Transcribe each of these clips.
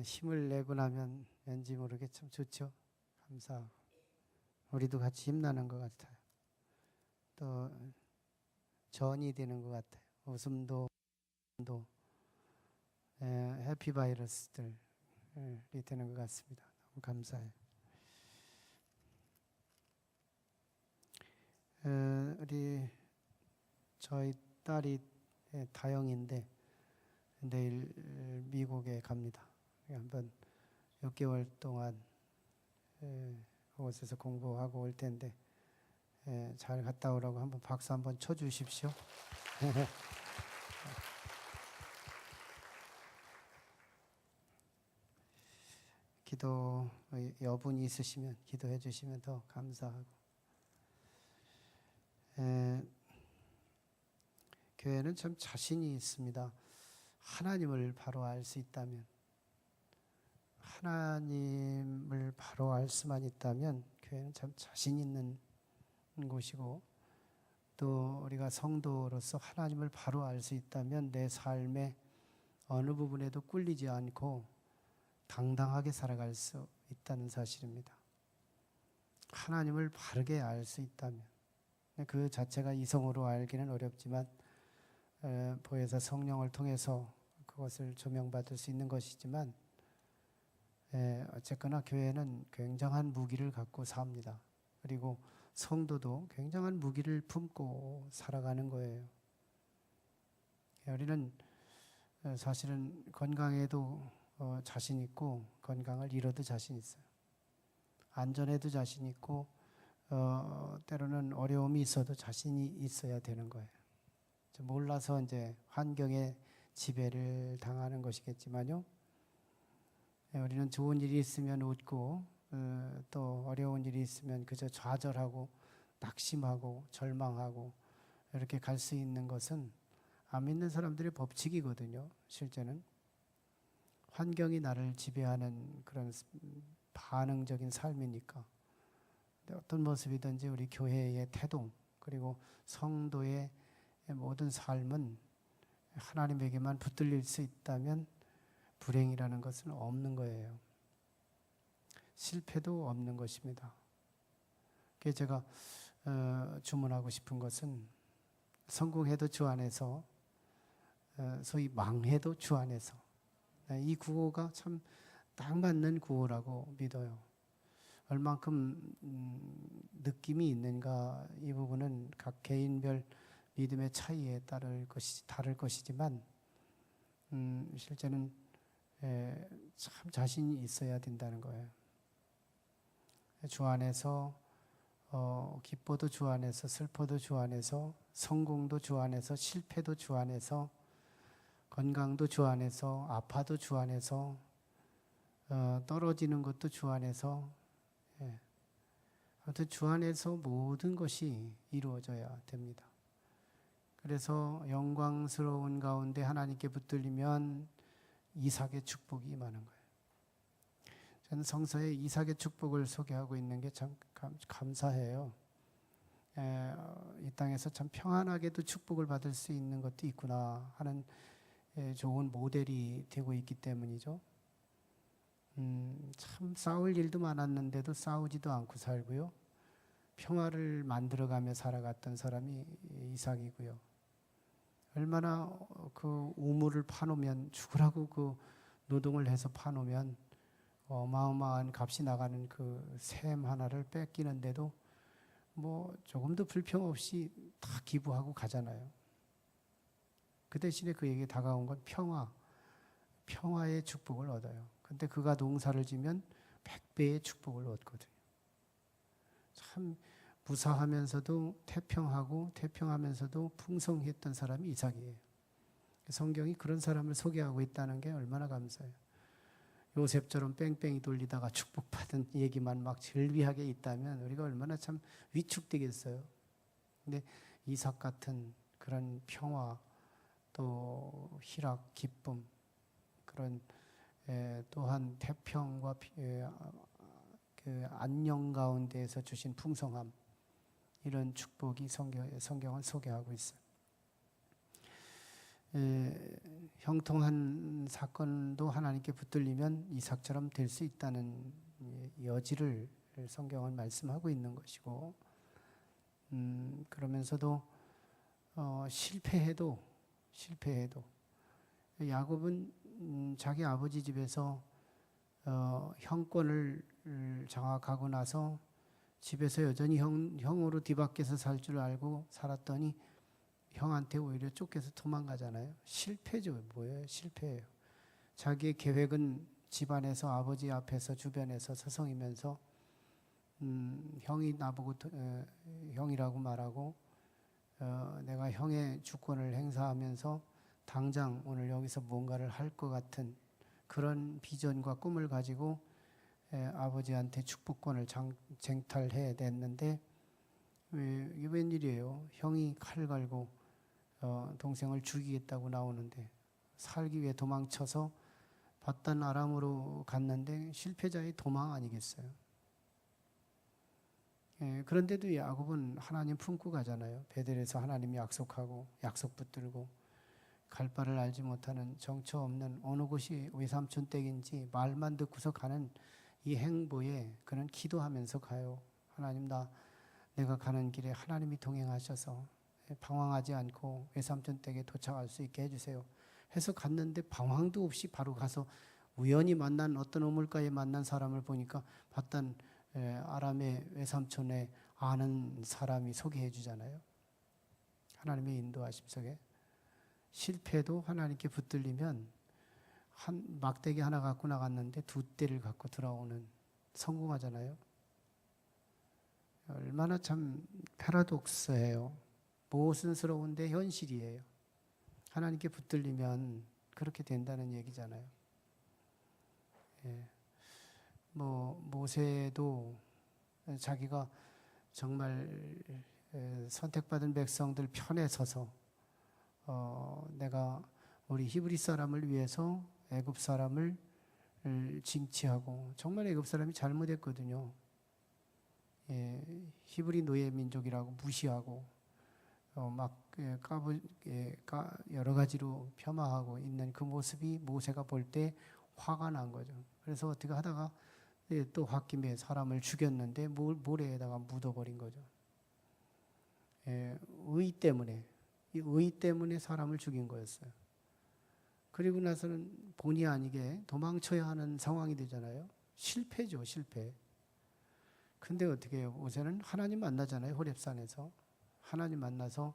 힘을 내고 나면 왠지 모르게 참 좋죠. 감사하고 우리도 같이 힘나는 것 같아요. 또 전이 되는 것 같아요. 웃음도 해피바이러스들이 되는 것 같습니다. 너무 감사해요. 우리 저희 딸이 다영인데 내일 미국에 갑니다. 한번 6개월 동안 그곳에서 공부하고 올 텐데 잘 갔다 오라고 한번 박수 한번 쳐주십시오. 기도 여분이 있으시면 기도해 주시면 더 감사하고. 교회는 참 자신이 있습니다. 하나님을 바로 알 수 있다면, 하나님을 바로 알 수만 있다면 교회는 참 자신 있는 곳이고, 또 우리가 성도로서 하나님을 바로 알 수 있다면 내 삶의 어느 부분에도 꿀리지 않고 당당하게 살아갈 수 있다는 사실입니다. 하나님을 바르게 알 수 있다면, 그 자체가 이성으로 알기는 어렵지만 보혜사 성령을 통해서 그것을 조명받을 수 있는 것이지만, 어쨌거나 교회는 굉장한 무기를 갖고 삽니다. 그리고 성도도 굉장한 무기를 품고 살아가는 거예요. 우리는 사실은 건강에도 자신 있고 건강을 잃어도 자신 있어요. 안전에도 자신 있고 때로는 어려움이 있어도 자신이 있어야 되는 거예요. 몰라서 이제 환경에 지배를 당하는 것이겠지만요. 우리는 좋은 일이 있으면 웃고 또 어려운 일이 있으면 그저 좌절하고 낙심하고 절망하고 이렇게 갈 수 있는 것은 안 믿는 사람들의 법칙이거든요. 실제는 환경이 나를 지배하는 그런 반응적인 삶이니까. 어떤 모습이든지 우리 교회의 태동 그리고 성도의 모든 삶은 하나님에게만 붙들릴 수 있다면 불행이라는 것은 없는 거예요. 실패도 없는 것입니다. 그래서 제가 주문하고 싶은 것은 성공해도 주 안에서, 소위 망해도 주 안에서, 이 구호가 참 딱 맞는 구호라고 믿어요. 얼만큼 느낌이 있는가, 이 부분은 각 개인별 믿음의 차이에 다를 것이지만 실제는 참 자신이 있어야 된다는 거예요. 주 안에서 기뻐도 주 안에서, 슬퍼도 주 안에서, 성공도 주 안에서, 실패도 주 안에서, 건강도 주 안에서, 아파도 주 안에서, 떨어지는 것도 주 안에서, 아무튼 주 안에서 모든 것이 이루어져야 됩니다. 그래서 영광스러운 가운데 하나님께 붙들리면 이삭의 축복이 임하는 거예요. 저는 성서에 이삭의 축복을 소개하고 있는 게 참 감사해요. 이 땅에서 참 평안하게도 축복을 받을 수 있는 것도 있구나 하는 좋은 모델이 되고 있기 때문이죠. 참 싸울 일도 많았는데도 싸우지도 않고 살고요. 평화를 만들어가며 살아갔던 사람이 이삭이고요. 얼마나 그 우물을 파놓으면, 죽으라고 그 노동을 해서 파놓으면 어마어마한 값이 나가는 그 샘 하나를 뺏기는데도 뭐 조금도 불평 없이 다 기부하고 가잖아요. 그 대신에 그에게 다가온 건 평화의 축복을 얻어요. 근데 그가 농사를 지면 100배의 축복을 얻거든요. 참 무사하면서도 태평하면서도 풍성했던 사람이 이삭이에요. 성경이 그런 사람을 소개하고 있다는 게 얼마나 감사해요. 요셉처럼 뺑뺑이 돌리다가 축복받은 얘기만 막 즐비하게 있다면 우리가 얼마나 참 위축되겠어요. 근데 이삭 같은 그런 평화, 또 희락, 기쁨, 그런 또한 태평과 그 안녕 가운데에서 주신 풍성함, 이런 축복이 성경을 소개하고 있어요. 형통한 사건도 하나님께 붙들리면 이삭처럼 될 수 있다는 여지를 성경은 말씀하고 있는 것이고, 그러면서도 실패해도 야곱은 자기 아버지 집에서 형권을 장악하고 나서 집에서 여전히 형으로 뒤바뀌어서 살 줄 알고 살았더니 형한테 오히려 쫓겨서 도망가잖아요. 실패죠. 뭐예요? 실패예요. 자기의 계획은 집안에서 아버지 앞에서 주변에서 서성이면서 형이 나보고 형이라고 말하고 내가 형의 주권을 행사하면서 당장 오늘 여기서 뭔가를 할 것 같은 그런 비전과 꿈을 가지고 아버지한테 축복권을 쟁탈해야 됐는데 이게 웬일이에요. 형이 칼 갈고 동생을 죽이겠다고 나오는데 살기 위해 도망쳐서 바단 아람으로 갔는데 실패자의 도망 아니겠어요. 그런데도 야곱은 하나님 품고 가잖아요. 베델에서 하나님이 약속하고 약속 붙들고 갈 바를 알지 못하는 정처 없는 어느 곳이 외삼촌 댁인지 말만 듣고서 가는 이 행보에 그는 기도하면서 가요. 하나님, 내가 가는 길에 하나님이 동행하셔서 방황하지 않고 외삼촌 댁에 도착할 수 있게 해주세요 해서 갔는데 방황도 없이 바로 가서 우연히 만난 어떤 우물가에 만난 사람을 보니까 바단 아람의 외삼촌에 아는 사람이 소개해 주잖아요. 하나님의 인도하심 속에 실패도 하나님께 붙들리면 한 막대기 하나 갖고 나갔는데 두 대를 갖고 들어오는 성공하잖아요. 얼마나 참 패러독스해요. 모순스러운데 현실이에요. 하나님께 붙들리면 그렇게 된다는 얘기잖아요. 모세도 자기가 정말 선택받은 백성들 편에 서서 내가 우리 히브리 사람을 위해서 애굽 사람을 징치하고 정말 애굽 사람이 잘못했거든요. 히브리 노예 민족이라고 무시하고 여러 가지로 폄하하고 있는 그 모습이 모세가 볼 때 화가 난 거죠. 그래서 어떻게 하다가 또 홧김에 사람을 죽였는데 모래에다가 묻어버린 거죠. 의 때문에 사람을 죽인 거였어요. 그리고 나서는 본의 아니게 도망쳐야 하는 상황이 되잖아요. 실패죠, 실패. 근데 어떻게 해요? 모세는 하나님 만나잖아요. 호렙산에서. 하나님 만나서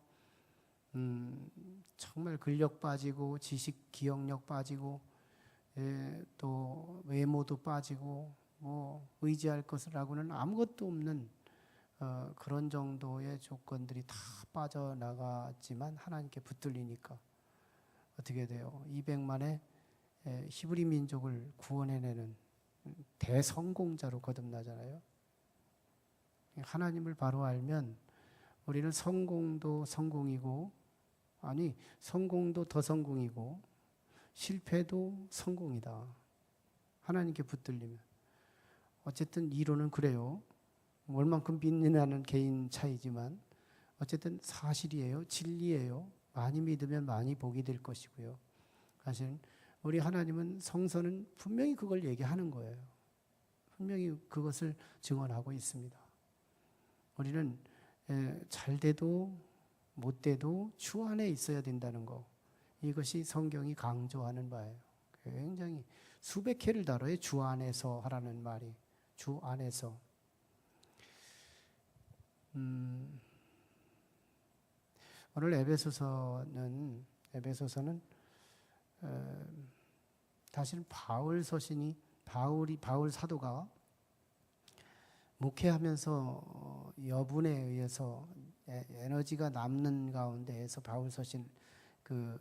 정말 근력 빠지고 지식 기억력 빠지고 또 외모도 빠지고 의지할 것이라고는 아무것도 없는 그런 정도의 조건들이 다 빠져나갔지만 하나님께 붙들리니까 어떻게 돼요? 200만의 히브리 민족을 구원해내는 대성공자로 거듭나잖아요. 하나님을 바로 알면 우리는 성공도 성공이고 성공도 더 성공이고 실패도 성공이다. 하나님께 붙들리면. 어쨌든 이론은 그래요. 얼만큼 믿느냐는 개인 차이지만 어쨌든 사실이에요. 진리예요. 많이 믿으면 많이 복이 될 것이고요. 사실 우리 하나님은 성서는 분명히 그걸 얘기하는 거예요. 분명히 그것을 증언하고 있습니다. 우리는 잘 돼도 못 돼도 주 안에 있어야 된다는 거. 이것이 성경이 강조하는 바예요. 굉장히 수백 회를 다뤄요. 주 안에서 하라는 말이. 주 안에서. 오늘 에베소서는 사실은 바울 사도가 목회하면서 여분에 의해서 에너지가 남는 가운데에서 바울 서신 그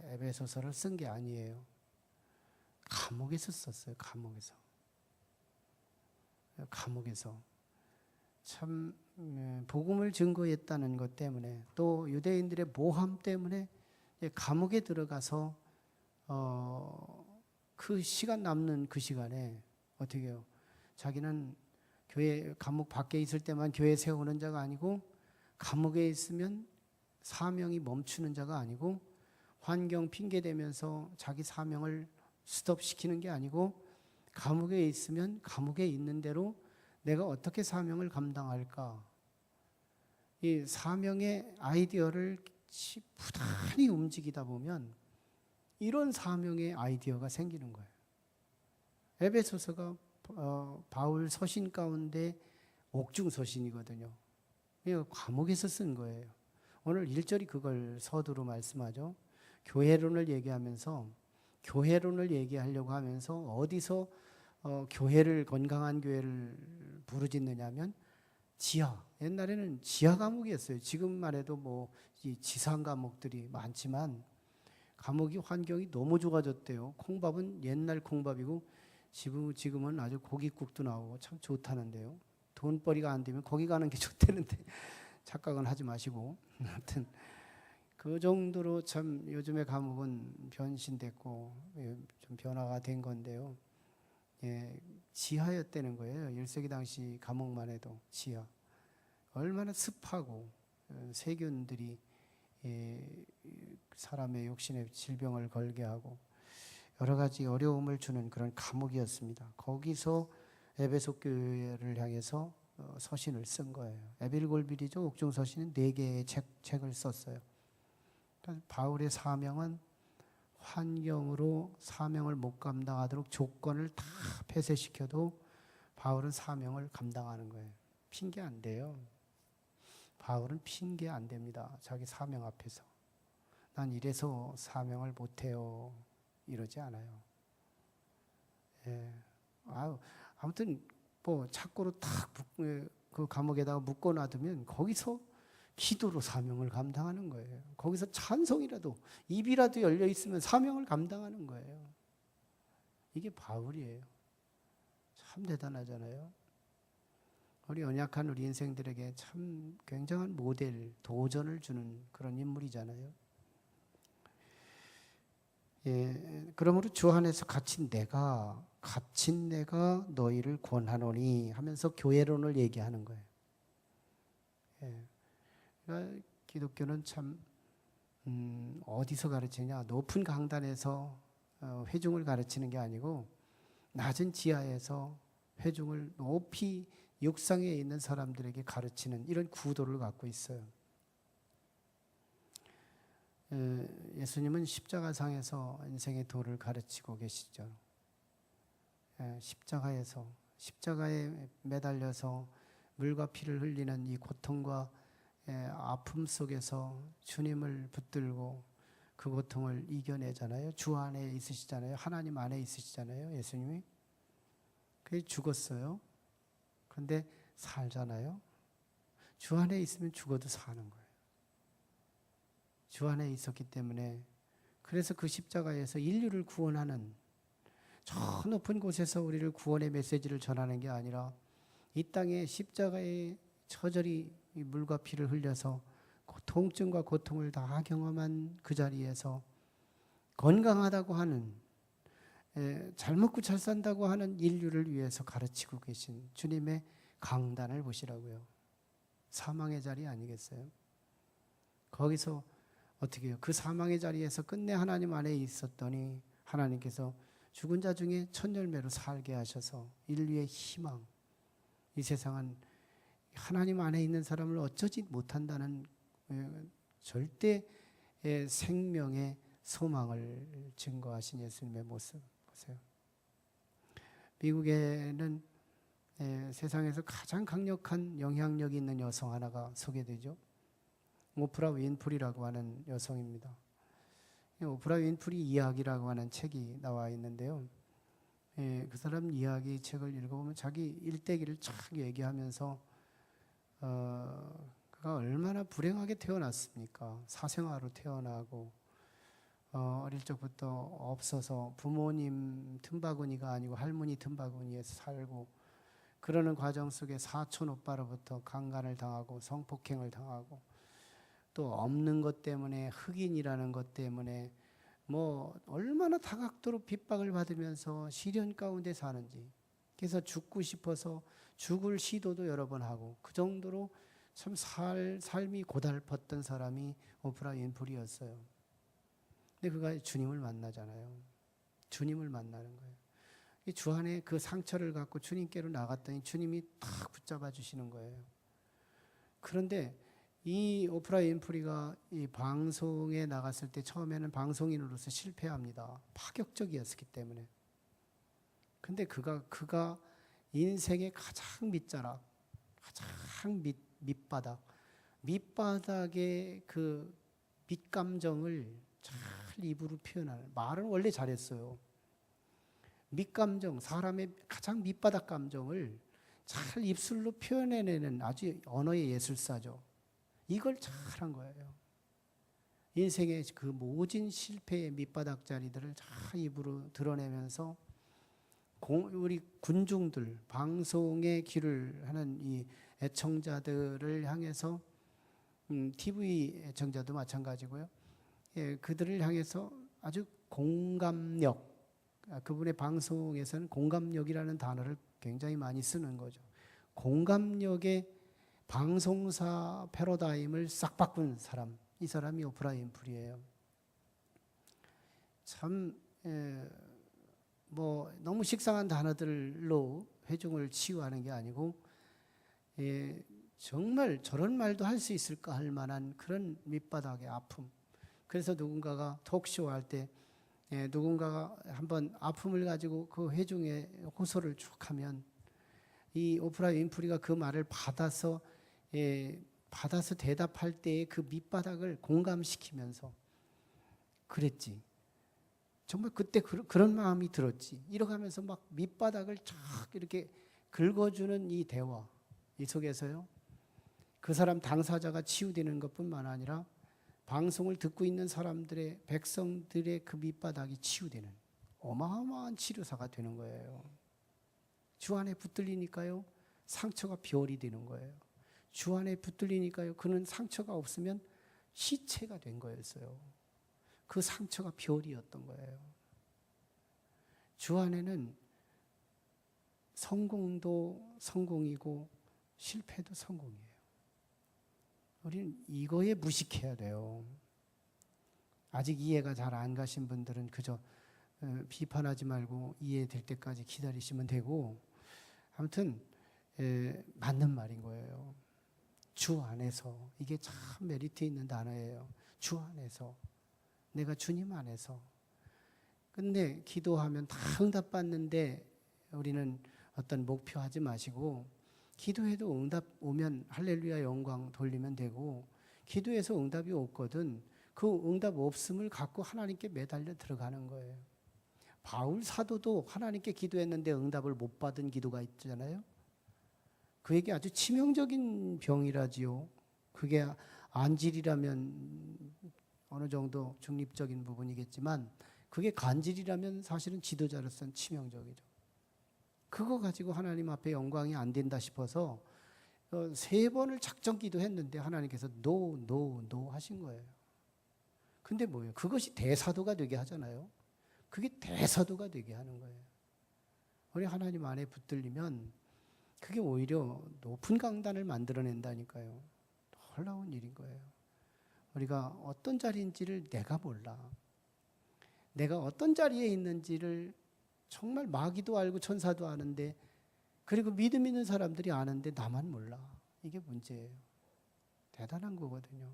에베소서를 쓴 게 아니에요. 감옥에서 썼어요. 감옥에서 참 복음을 증거했다는 것 때문에 또 유대인들의 모함 때문에 감옥에 들어가서 그 시간 남는 그 시간에 어떻게 해요? 자기는 교회 감옥 밖에 있을 때만 교회 세우는 자가 아니고 감옥에 있으면 사명이 멈추는 자가 아니고 환경 핑계 대면서 자기 사명을 스톱시키는 게 아니고 감옥에 있으면 감옥에 있는 대로 내가 어떻게 사명을 감당할까? 이 사명의 아이디어를 부단히 움직이다 보면 이런 사명의 아이디어가 생기는 거예요. 에베소서가 바울 서신 가운데 옥중 서신이거든요. 감옥에서 쓴 거예요. 오늘 1절이 그걸 서두로 말씀하죠. 교회론을 얘기하려고 하면서 어디서 교회를, 건강한 교회를 부르짖느냐면 지하. 옛날에는 지하 감옥이었어요. 지금만 해도 뭐 이 지상 감옥들이 많지만 감옥이 환경이 너무 좋아졌대요. 콩밥은 옛날 콩밥이고 지금은 아주 고깃국도 나오고 참 좋다는데요. 돈벌이가 안 되면 거기 가는 게 좋다는데 착각은 하지 마시고, 하여튼 그 정도로 참 요즘의 감옥은 변신됐고 좀 변화가 된 건데요. 지하였다는 거예요. 1세기 당시 감옥만 해도 지하. 얼마나 습하고 세균들이 사람의 육신에 질병을 걸게 하고 여러 가지 어려움을 주는 그런 감옥이었습니다. 거기서 에베소 교회를 향해서 서신을 쓴 거예요. 에빌골빌이죠. 옥중 서신은 4개의 책을 썼어요. 그러니까 바울의 사명은 환경으로 사명을 못 감당하도록 조건을 다 폐쇄시켜도 바울은 사명을 감당하는 거예요. 핑계 안 돼요. 바울은 핑계 안 됩니다. 자기 사명 앞에서. 난 이래서 사명을 못해요. 이러지 않아요. 아무튼 뭐 착고로 딱 그 감옥에다가 묶어놔두면 거기서 기도로 사명을 감당하는 거예요. 거기서 찬송이라도 입이라도 열려 있으면 사명을 감당하는 거예요. 이게 바울이에요. 참 대단하잖아요. 우리 연약한 우리 인생들에게 참 굉장한 모델, 도전을 주는 그런 인물이잖아요. 그러므로 주 안에서 갇힌 내가 너희를 권하노니 하면서 교회론을 얘기하는 거예요. 그러니까 기독교는 참 어디서 가르치냐? 높은 강단에서 회중을 가르치는 게 아니고 낮은 지하에서 회중을 높이 육상에 있는 사람들에게 가르치는 이런 구도를 갖고 있어요. 예수님은 십자가상에서 인생의 도를 가르치고 계시죠. 십자가에 매달려서 물과 피를 흘리는 이 고통과 아픔 속에서 주님을 붙들고 그 고통을 이겨내잖아요. 주 안에 있으시잖아요. 하나님 안에 있으시잖아요. 예수님이. 그게 죽었어요. 그런데 살잖아요. 주 안에 있으면 죽어도 사는 거예요. 주 안에 있었기 때문에 그래서 그 십자가에서 인류를 구원하는 저 높은 곳에서 우리를 구원의 메시지를 전하는 게 아니라 이 땅에 십자가에 처절히 물과 피를 흘려서 통증과 고통을 다 경험한 그 자리에서 건강하다고 하는 잘 먹고 잘 산다고 하는 인류를 위해서 가르치고 계신 주님의 강단을 보시라고요. 사망의 자리 아니겠어요? 거기서 어떻게 해요? 그 사망의 자리에서 끝내 하나님 안에 있었더니 하나님께서 죽은 자 중에 첫 열매로 살게 하셔서 인류의 희망, 이 세상은 하나님 안에 있는 사람을 어쩌지 못한다는 절대 생명의 소망을 증거하신 예수님의 모습 보세요. 미국에는 세상에서 가장 강력한 영향력이 있는 여성 하나가 소개되죠. 오프라 윈프리라고 하는 여성입니다. 오프라 윈프리 이야기라고 하는 책이 나와 있는데요. 그 사람 이야기 책을 읽어보면 자기 일대기를 쫙 얘기하면서 그가 얼마나 불행하게 태어났습니까? 사생아로 태어나고 어릴 적부터 없어서 부모님 틈바구니가 아니고 할머니 틈바구니에서 살고 그러는 과정 속에 사촌 오빠로부터 강간을 당하고 성폭행을 당하고 또 없는 것 때문에 흑인이라는 것 때문에 뭐 얼마나 다각도로 핍박을 받으면서 시련 가운데 사는지 그래서 죽고 싶어서 죽을 시도도 여러 번 하고 그 정도로 참 삶이 고달팠던 사람이 오프라 윈프리였어요. 근데 그가 주님을 만나잖아요. 주님을 만나는 거예요. 이 주 안에 그 상처를 갖고 주님께로 나갔더니 주님이 탁 붙잡아 주시는 거예요. 그런데 이 오프라 윈프리가 이 방송에 나갔을 때 처음에는 방송인으로서 실패합니다. 파격적이었기 때문에. 근데 그가 인생의 가장 밑자락, 가장 밑바닥의 그 밑감정을 잘 입으로 표현하는, 말은 원래 잘했어요. 밑감정, 사람의 가장 밑바닥 감정을 잘 입술로 표현해내는 아주 언어의 예술사죠. 이걸 잘한 거예요. 인생의 그 모진 실패의 밑바닥 자리들을 잘 입으로 드러내면서 우리 군중들, 방송에 귀를 하는 이 애청자들을 향해서 TV 애청자도 마찬가지고요. 예, 그들을 향해서 아주 공감력, 그분의 방송에서는 공감력이라는 단어를 굉장히 많이 쓰는 거죠. 공감력의 방송사 패러다임을 싹 바꾼 사람, 이 사람이 오프라 윈프리예요. 참 뭐 너무 식상한 단어들로 회중을 치유하는 게 아니고 정말 저런 말도 할 수 있을까 할 만한 그런 밑바닥의 아픔. 그래서 누군가가 톡쇼 할 때 누군가가 한번 아픔을 가지고 그 회중의 호소를 쭉 하면 이 오프라 윈프리가 그 말을 받아서 대답할 때의 그 밑바닥을 공감시키면서 그랬지. 정말 그때 그런 마음이 들었지. 이렇게 하면서 막 밑바닥을 쫙 이렇게 긁어주는 이 대화, 이 속에서요. 그 사람 당사자가 치유되는 것뿐만 아니라 방송을 듣고 있는 사람들의, 백성들의 그 밑바닥이 치유되는 어마어마한 치료사가 되는 거예요. 주 안에 붙들리니까요, 상처가 별이 되는 거예요. 주 안에 붙들리니까요, 그는 상처가 없으면 시체가 된 거였어요. 그 상처가 별이었던 거예요. 주 안에는 성공도 성공이고 실패도 성공이에요. 우리는 이거에 무식해야 돼요. 아직 이해가 잘 안 가신 분들은 그저 비판하지 말고 이해될 때까지 기다리시면 되고, 아무튼 맞는 말인 거예요. 주 안에서, 이게 참 메리트 있는 단어예요. 주 안에서, 내가 주님 안에서. 근데 기도하면 다 응답받는데 우리는 어떤 목표하지 마시고, 기도해도 응답 오면 할렐루야 영광 돌리면 되고, 기도해서 응답이 없거든 그 응답 없음을 갖고 하나님께 매달려 들어가는 거예요. 바울 사도도 하나님께 기도했는데 응답을 못 받은 기도가 있잖아요. 그에게 아주 치명적인 병이라지요. 그게 안질이라면 어느 정도 중립적인 부분이겠지만, 그게 간질이라면 사실은 지도자로서는 치명적이죠. 그거 가지고 하나님 앞에 영광이 안 된다 싶어서 3번을 작정 기도했는데 하나님께서 노 하신 거예요. 근데 뭐예요? 그것이 대사도가 되게 하잖아요. 그게 대사도가 되게 하는 거예요. 우리 하나님 안에 붙들리면 그게 오히려 높은 강단을 만들어낸다니까요. 놀라운 일인 거예요. 우리가 어떤 자리인지를 내가 몰라. 내가 어떤 자리에 있는지를 정말 마귀도 알고 천사도 아는데, 그리고 믿음 있는 사람들이 아는데 나만 몰라. 이게 문제예요. 대단한 거거든요.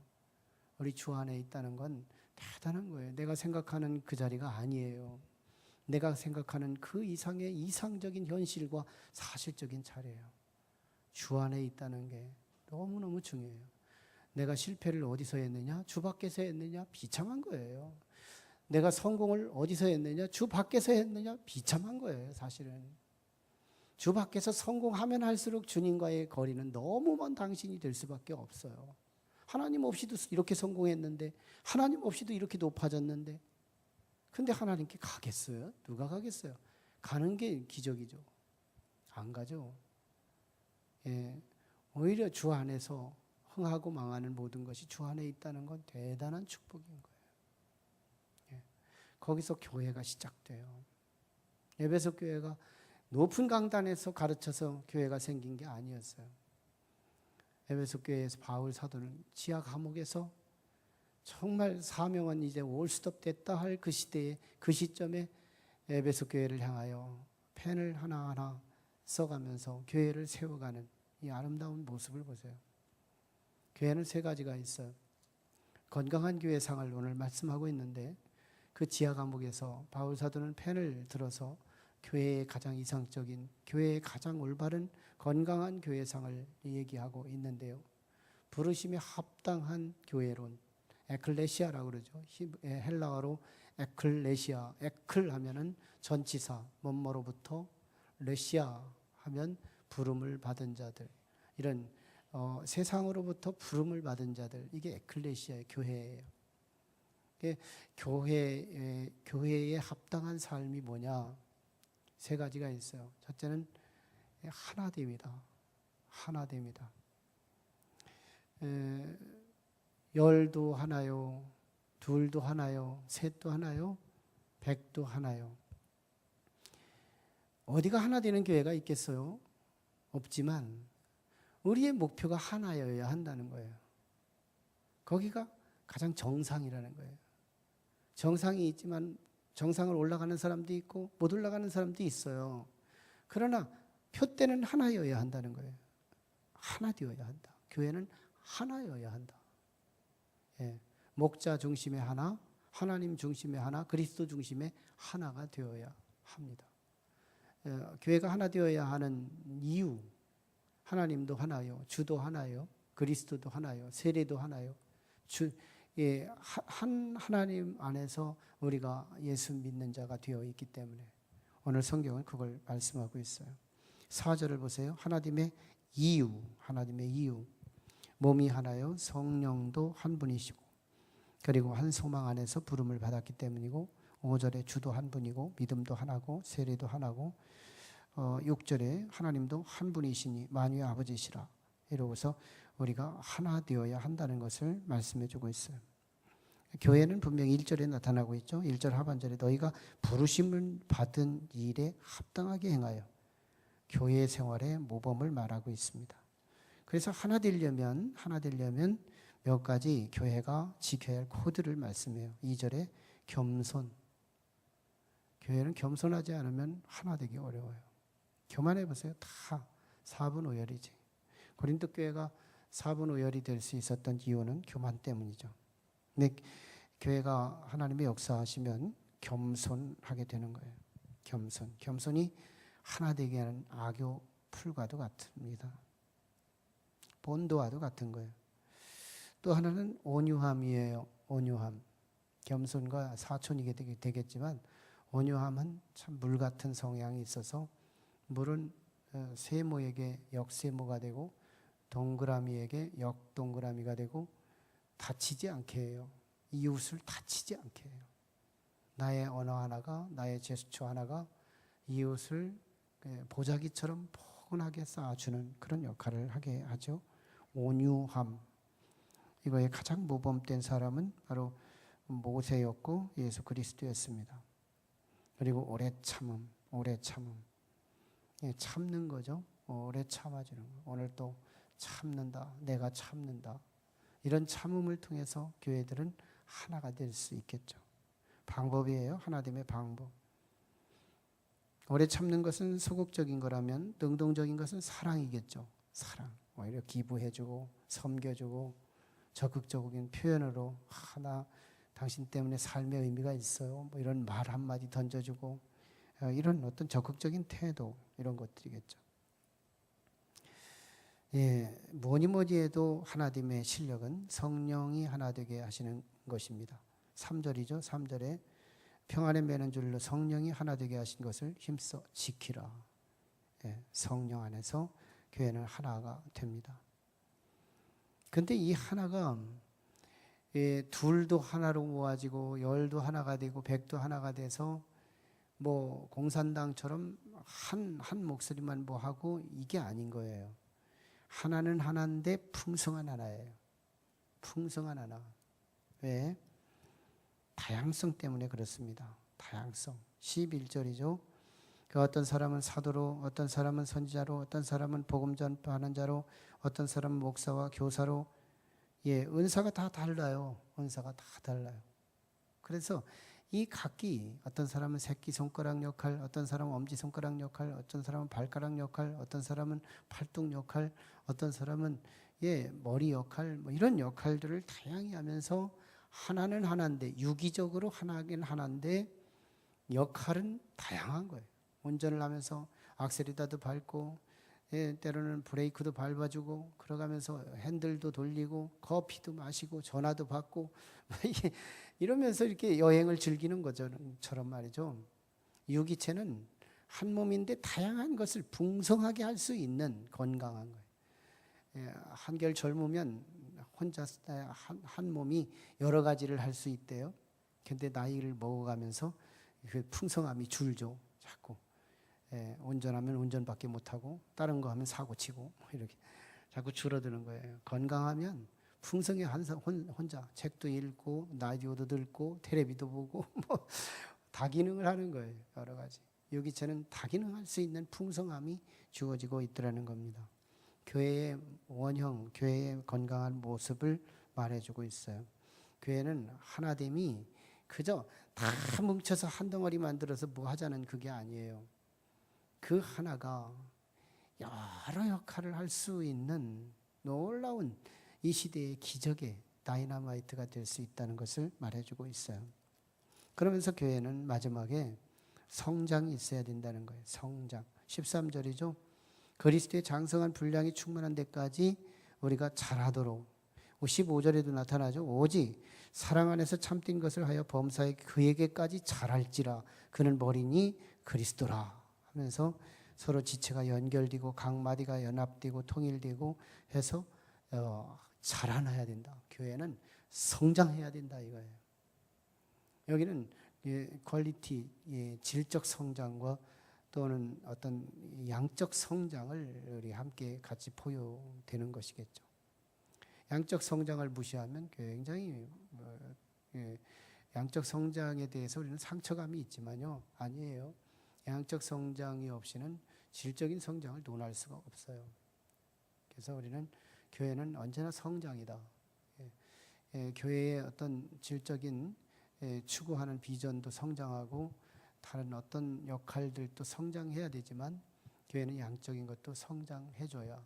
우리 주 안에 있다는 건 대단한 거예요. 내가 생각하는 그 자리가 아니에요. 내가 생각하는 그 이상의 이상적인 현실과 사실적인 자리예요. 주 안에 있다는 게 너무너무 중요해요. 내가 실패를 어디서 했느냐? 주 밖에서 했느냐? 비참한 거예요. 내가 성공을 어디서 했느냐? 주 밖에서 했느냐? 비참한 거예요, 사실은. 주 밖에서 성공하면 할수록 주님과의 거리는 너무 먼 당신이 될 수밖에 없어요. 하나님 없이도 이렇게 성공했는데, 하나님 없이도 이렇게 높아졌는데, 근데 하나님께 가겠어요? 누가 가겠어요? 가는 게 기적이죠. 안 가죠. 오히려 주 안에서 흥하고 망하는 모든 것이 주 안에 있다는 건 대단한 축복인 거예요. 거기서 교회가 시작돼요. 에베소 교회가 높은 강단에서 가르쳐서 교회가 생긴 게 아니었어요. 에베소 교회에서 바울 사도는 지하 감옥에서 정말 사명은 이제 올스톱 됐다 할 그 시대에, 그 시점에 에베소 교회를 향하여 펜을 하나하나 써가면서 교회를 세워가는 이 아름다운 모습을 보세요. 교회는 세 가지가 있어요. 건강한 교회상을 오늘 말씀하고 있는데, 그 지하 과목에서 바울 사도는 펜을 들어서 교회의 가장 이상적인, 교회의 가장 올바른 건강한 교회상을 얘기하고 있는데요. 부르심에 합당한 교회론, 에클레시아라고 그러죠. 헬라어로 에클레시아, 에클 하면은 전치사, 뭐뭐로부터, 레시아 하면 부름을 받은 자들, 이런 세상으로부터 부름을 받은 자들, 이게 에클레시아의 교회예요. 교회에 합당한 삶이 뭐냐? 세 가지가 있어요. 첫째는 하나됨이다. 하나됨이다. 열도 하나요? 둘도 하나요? 셋도 하나요? 백도 하나요? 어디가 하나 되는 교회가 있겠어요? 없지만 우리의 목표가 하나여야 한다는 거예요. 거기가 가장 정상이라는 거예요. 정상이 있지만 정상을 올라가는 사람도 있고 못 올라가는 사람도 있어요. 그러나 표대는 하나여야 한다는 거예요. 하나 되어야 한다. 교회는 하나여야 한다. 예. 목자 중심의 하나, 하나님 중심의 하나, 그리스도 중심의 하나가 되어야 합니다. 교회가 하나 되어야 하는 이유, 하나님도 하나요, 주도 하나요, 그리스도도 하나요, 세례도 하나요. 한 하나님 안에서 우리가 예수 믿는 자가 되어 있기 때문에 오늘 성경은 그걸 말씀하고 있어요. 4절을 보세요. 하나님의 이유, 하나님의 이유. 몸이 하나요, 성령도 한 분이시고, 그리고 한 소망 안에서 부름을 받았기 때문이고, 5절에 주도 한 분이고, 믿음도 하나고, 세례도 하나고, 6절에 하나님도 한 분이시니 만유의 아버지시라. 이러고서 우리가 하나 되어야 한다는 것을 말씀해 주고 있어요. 교회는 분명히 1절에 나타나고 있죠. 1절 하반절에 너희가 부르심을 받은 일에 합당하게 행하여 교회 생활의 모범을 말하고 있습니다. 그래서 하나 되려면 몇 가지 교회가 지켜야 할 코드를 말씀해요. 2절에 겸손. 교회는 겸손하지 않으면 하나 되기 어려워요. 교만해 보세요. 다 4분 오열이지. 고린도 교회가 4분 오열이 될 수 있었던 이유는 교만 때문이죠. 근데 교회가 하나님의 역사하시면 겸손하게 되는 거예요. 겸손이 하나 되게 하는 악교 풀과도 같습니다. 본도와도 같은 거예요. 또 하나는 온유함이에요. 온유함. 겸손과 사촌이게 되겠지만 온유함은 참 물 같은 성향이 있어서 물은 세모에게 역세모가 되고 동그라미에게 역동그라미가 되고 다치지 않게 해요. 이웃을 다치지 않게 해요. 나의 언어 하나가, 나의 제스처 하나가 이웃을 보자기처럼 포근하게 쌓아주는 그런 역할을 하게 하죠. 온유함. 이거에 가장 모범된 사람은 바로 모세였고 예수 그리스도였습니다. 그리고 오래 참음. 참는 거죠. 오래 참아주는 거. 오늘 또 참는다. 내가 참는다. 이런 참음을 통해서 교회들은 하나가 될 수 있겠죠. 방법이에요. 하나됨의 방법. 오래 참는 것은 소극적인 거라면 능동적인 것은 사랑이겠죠. 사랑. 오히려 기부해주고 섬겨주고 적극적인 표현으로 하나 당신 때문에 삶의 의미가 있어요. 뭐 이런 말 한마디 던져주고 이런 어떤 적극적인 태도 이런 것들이겠죠. 뭐니 해도 하나됨의 실력은 성령이 하나 되게 하시는 것입니다. 3절이죠. 3절에 평안에 매는 줄로 성령이 하나 되게 하신 것을 힘써 지키라. 성령 안에서 교회는 하나가 됩니다. 그런데 이 하나가 둘도 하나로 모아지고 열도 하나가 되고 백도 하나가 돼서 뭐 공산당처럼 한 목소리만 뭐 하고 이게 아닌 거예요. 하나는 하나인데 풍성한 하나예요. 풍성한 하나. 왜? 다양성 때문에 그렇습니다. 다양성. 11절이죠. 그 어떤 사람은 사도로, 어떤 사람은 선지자로, 어떤 사람은 복음 전파하는 자로, 어떤 사람은 목사와 교사로 은사가 다 달라요. 은사가 다 달라요. 그래서 이 각기 어떤 사람은 새끼손가락 역할, 어떤 사람은 엄지손가락 역할, 어떤 사람은 발가락 역할, 어떤 사람은 팔뚝 역할, 어떤 사람은 머리 역할, 뭐 이런 역할들을 다양히 하면서 하나는 하나인데, 유기적으로 하나긴 하나인데 역할은 다양한 거예요. 운전을 하면서 악셀에다도 밟고, 때로는 브레이크도 밟아주고, 그러가면서 핸들도 돌리고, 커피도 마시고, 전화도 받고, 이러면서 이렇게 여행을 즐기는 것처럼 말이죠. 유기체는 한 몸인데 다양한 것을 풍성하게 할 수 있는 건강한 거예요. 한결 젊으면 혼자 한 몸이 여러 가지를 할 수 있대요. 근데 나이를 먹어가면서 그 풍성함이 줄죠. 자꾸 운전하면 운전밖에 못하고 다른 거 하면 사고 치고 이렇게 자꾸 줄어드는 거예요. 건강하면 풍성해 혼자 책도 읽고 라디오도 듣고 텔레비도 보고 뭐 다기능을 하는 거예요. 여러 가지. 유기체는 다기능할 수 있는 풍성함이 주어지고 있더라는 겁니다. 교회의 원형, 교회의 건강한 모습을 말해주고 있어요. 교회는 하나됨이 그저 다 뭉쳐서 한 덩어리 만들어서 뭐 하자는 그게 아니에요. 그 하나가 여러 역할을 할 수 있는 놀라운 이 시대의 기적의 다이너마이트가 될 수 있다는 것을 말해주고 있어요. 그러면서 교회는 마지막에 성장이 있어야 된다는 거예요. 성장. 13절이죠. 그리스도의 장성한 분량이 충만한 데까지 우리가 자라도록. 15절에도 나타나죠. 오직 사랑 안에서 참된 것을 하여 범사에 그에게까지 자랄지라. 그는 머리니 그리스도라 하면서 서로 지체가 연결되고 각 마디가 연합되고 통일되고 해서 자라나야 된다. 교회는 성장해야 된다 이거예요. 여기는 퀄리티, 질적 성장과 또는 어떤 양적 성장을 우리 함께 같이 포용되는 것이겠죠. 양적 성장을 무시하면 굉장히 양적 성장에 대해서 우리는 상처감이 있지만요. 아니에요. 양적 성장이 없이는 질적인 성장을 논할 수가 없어요. 그래서 우리는 교회는 언제나 성장이다. 교회의 어떤 질적인 추구하는 비전도 성장하고 다른 어떤 역할들도 성장해야 되지만 교회는 양적인 것도 성장해줘야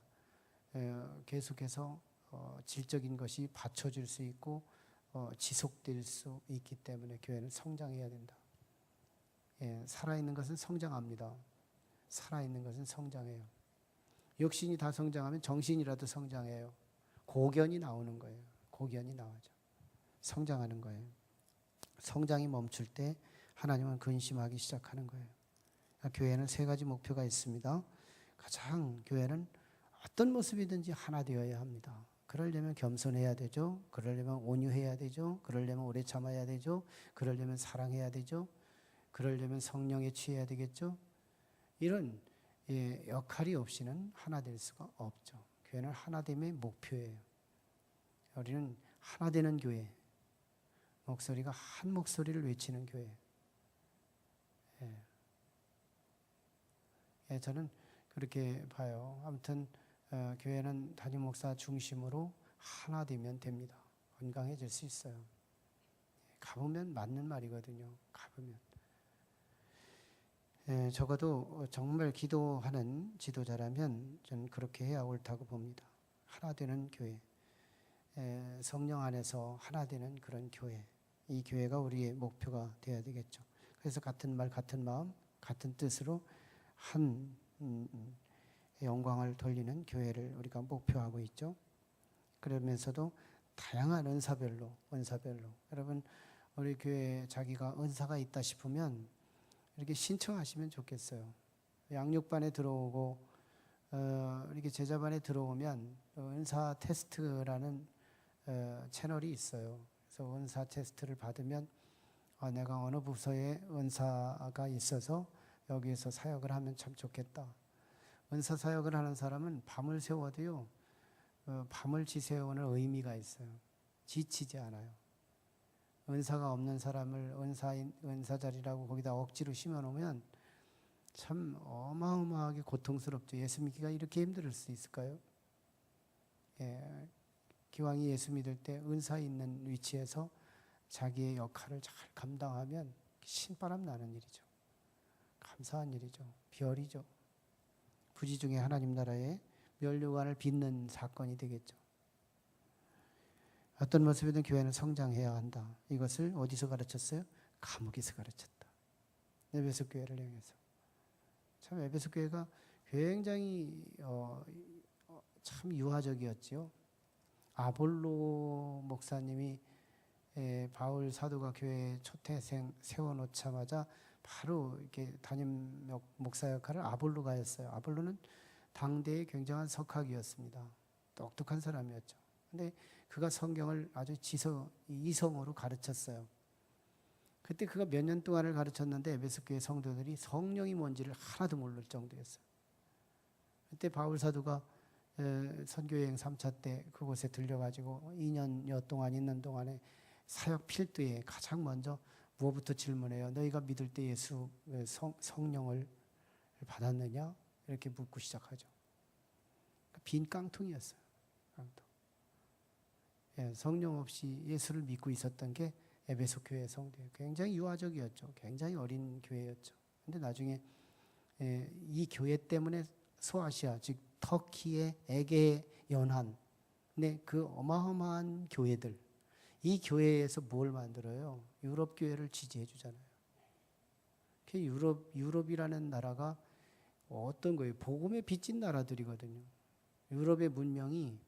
계속해서 질적인 것이 받쳐줄 수 있고 지속될 수 있기 때문에 교회는 성장해야 된다. 살아있는 것은 성장합니다. 살아있는 것은 성장해요. 육신이 다 성장하면 정신이라도 성장해요. 고견이 나오는 거예요. 고견이 나오죠. 성장하는 거예요. 성장이 멈출 때 하나님은 근심하기 시작하는 거예요. 교회는 세 가지 목표가 있습니다. 가장 교회는 어떤 모습이든지 하나 되어야 합니다. 그러려면 겸손해야 되죠. 그러려면 온유해야 되죠. 그러려면 오래 참아야 되죠. 그러려면 사랑해야 되죠. 그러려면 성령에 취해야 되겠죠. 이런 역할이 없이는 하나 될 수가 없죠. 교회는 하나됨의 목표예요. 우리는 하나 되는 교회, 목소리가 한 목소리를 외치는 교회. 저는 그렇게 봐요. 아무튼 교회는 담임 목사 중심으로 하나 되면 됩니다. 건강해질 수 있어요. 가보면 맞는 말이거든요. 가보면. 적어도 정말 기도하는 지도자라면 저는 그렇게 해야 옳다고 봅니다. 하나 되는 교회, 성령 안에서 하나 되는 그런 교회, 이 교회가 우리의 목표가 되어야 되겠죠. 그래서 같은 말, 같은 마음, 같은 뜻으로 한 영광을 돌리는 교회를 우리가 목표하고 있죠. 그러면서도 다양한 은사별로 여러분 우리 교회에 자기가 은사가 있다 싶으면 이렇게 신청하시면 좋겠어요. 양육반에 들어오고 이렇게 제자반에 들어오면 은사 테스트라는 채널이 있어요. 그래서 은사 테스트를 받으면 내가 어느 부서에 은사가 있어서 여기에서 사역을 하면 참 좋겠다. 은사 사역을 하는 사람은 밤을 새워도요. 밤을 지새우는 의미가 있어요. 지치지 않아요. 은사가 없는 사람을 은사 자리라고 거기다 억지로 심어놓으면 참 어마어마하게 고통스럽죠. 예수 믿기가 이렇게 힘들 수 있을까요? 기왕이 예수 믿을 때 은사 있는 위치에서 자기의 역할을 잘 감당하면 신바람 나는 일이죠. 감사한 일이죠. 별이죠. 부지 중에 하나님 나라의 면류관을 빚는 사건이 되겠죠. 어떤 모습이든 교회는 성장해야 한다. 이것을 어디서 가르쳤어요? 감옥에서 가르쳤다. 에베소 교회를 향해서. 참 에베소 교회가 굉장히 참 유화적이었지요. 아볼로 목사님이 바울 사도가 교회 초태생 세워놓자마자 바로 이렇게 담임 목사 역할을 아볼로가 했어요. 아볼로는 당대의 굉장한 석학이었습니다. 똑똑한 사람이었죠. 근데 그가 성경을 아주 이성으로 가르쳤어요. 그때 그가 몇 년 동안을 가르쳤는데 에베소 교회 성도들이 성령이 뭔지를 하나도 모를 정도였어요. 그때 바울 사도가 선교여행 3차 때 그곳에 들려가지고 2년여 동안 있는 동안에 사역 필두에 가장 먼저 무엇부터 질문해요? 너희가 믿을 때 예수 성령을 받았느냐? 이렇게 묻고 시작하죠. 빈 깡통이었어요. 깡통. 성령 없이 예수를 믿고 있었던 게 에베소 교회 성도예요. 굉장히 유아적이었죠. 굉장히 어린 교회였죠. 근데 나중에 이 교회 때문에 소아시아, 즉 터키의 에게 연안, 그 어마어마한 교회들, 이 교회에서 뭘 만들어요? 유럽 교회를 지지해 주잖아요. 유럽이라는 나라가 어떤 거예요? 복음에 빚진 나라들이거든요. 유럽의 문명이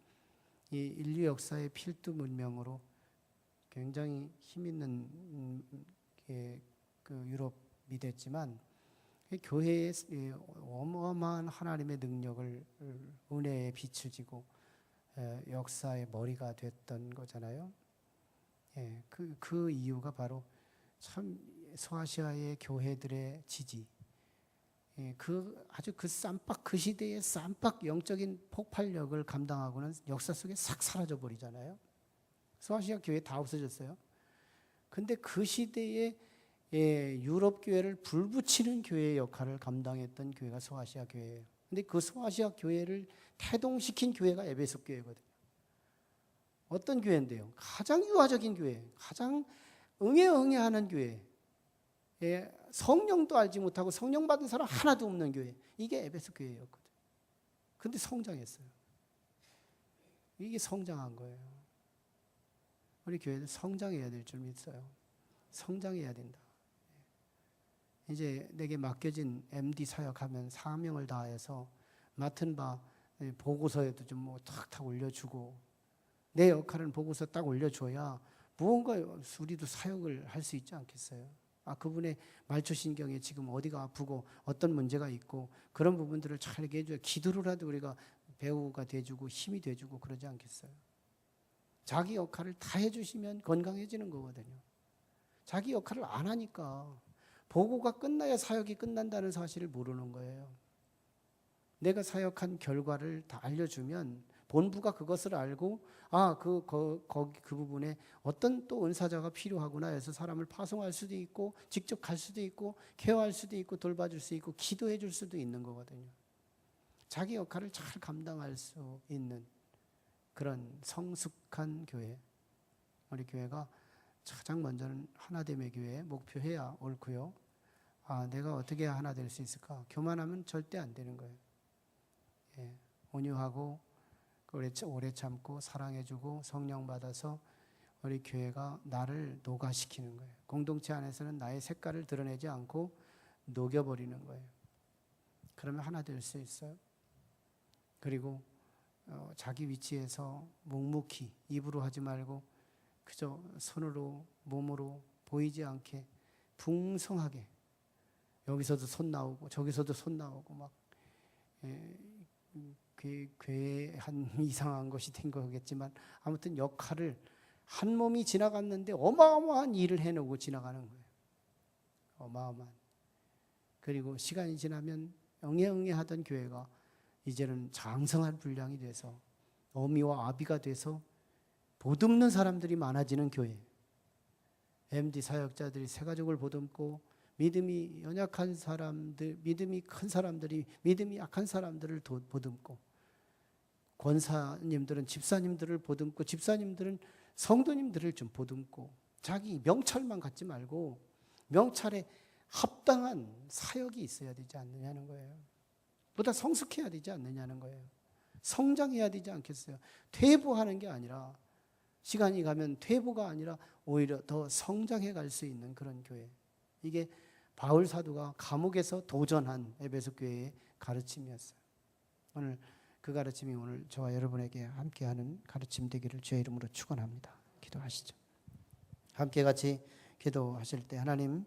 이 인류 역사의 필두 문명으로 굉장히 힘 있는 그 유럽이 됐지만 교회의 어마어마한 하나님의 능력을 은혜의 빛을 지고 역사의 머리가 됐던 거잖아요. 그 이유가 바로 참 소아시아의 교회들의 지지, 아주 그 쌈박, 그 시대의 쌈박 영적인 폭발력을 감당하고는 역사 속에 싹 사라져 버리잖아요. 소아시아 교회 다 없어졌어요. 근데 그 시대에 유럽 교회를 불붙이는 교회의 역할을 감당했던 교회가 소아시아 교회예요. 근데 그 소아시아 교회를 태동시킨 교회가 에베소 교회거든요. 어떤 교회인데요? 가장 유아적인 교회, 가장 응애응애하는 교회, 성령도 알지 못하고 성령 받은 사람 하나도 없는 교회, 이게 에베소 교회였거든요. 근데 성장했어요. 이게 성장한 거예요. 우리 교회는 성장해야 될 줄 믿어요. 성장해야 된다. 이제 내게 맡겨진 MD 사역하면 사명을 다해서 맡은 바 보고서에도 좀 뭐 탁탁 올려주고, 내 역할은 보고서 딱 올려줘야 무언가 우리도 사역을 할 수 있지 않겠어요? 그분의 말초신경에 지금 어디가 아프고 어떤 문제가 있고 그런 부분들을 잘 해줘야 기도로라도 우리가 배우가 돼주고 힘이 돼주고 그러지 않겠어요? 자기 역할을 다 해주시면 건강해지는 거거든요. 자기 역할을 안 하니까 보고가 끝나야 사역이 끝난다는 사실을 모르는 거예요. 내가 사역한 결과를 다 알려주면 본부가 그것을 알고 그 부분에 어떤 또 은사자가 필요하구나 해서 사람을 파송할 수도 있고 직접 갈 수도 있고 케어할 수도 있고 돌봐줄 수 있고 기도해 줄 수도 있는 거거든요. 자기 역할을 잘 감당할 수 있는 그런 성숙한 교회, 우리 교회가 가장 먼저는 하나됨의 교회에 목표해야 옳고요. 내가 어떻게 해야 하나 될 수 있을까? 교만하면 절대 안 되는 거예요. 온유하고 오래 참고 사랑해주고 성령 받아서 우리 교회가 나를 녹아시키는 거예요. 공동체 안에서는 나의 색깔을 드러내지 않고 녹여버리는 거예요. 그러면 하나 될 수 있어요. 그리고 자기 위치에서 묵묵히 입으로 하지 말고 그저 손으로 몸으로 보이지 않게 풍성하게 여기서도 손 나오고 저기서도 손 나오고 막 괴한 이상한 것이 된 거겠지만 아무튼 역할을 한 몸이 지나갔는데 어마어마한 일을 해놓고 지나가는 거예요. 어마어마한. 그리고 시간이 지나면 응애응애 하던 교회가 이제는 장성한 분량이 돼서 어미와 아비가 돼서 보듬는 사람들이 많아지는 교회. MD 사역자들이 새 가족을 보듬고 믿음이 연약한 사람들, 믿음이 큰 사람들이 믿음이 약한 사람들을 보듬고 권사님들은 집사님들을 보듬고 집사님들은 성도님들을 좀 보듬고 자기 명찰만 갖지 말고 명찰에 합당한 사역이 있어야 되지 않느냐는 거예요. 보다 성숙해야 되지 않느냐는 거예요. 성장해야 되지 않겠어요? 퇴보하는 게 아니라 시간이 가면 퇴보가 아니라 오히려 더 성장해 갈 수 있는 그런 교회. 이게 바울 사도가 감옥에서 도전한 에베소 교회의 가르침이었어요. 오늘 그 가르침이 오늘 저와 여러분에게 함께하는 가르침 되기를 주의 이름으로 축원합니다. 기도하시죠. 함께 같이 기도하실 때 하나님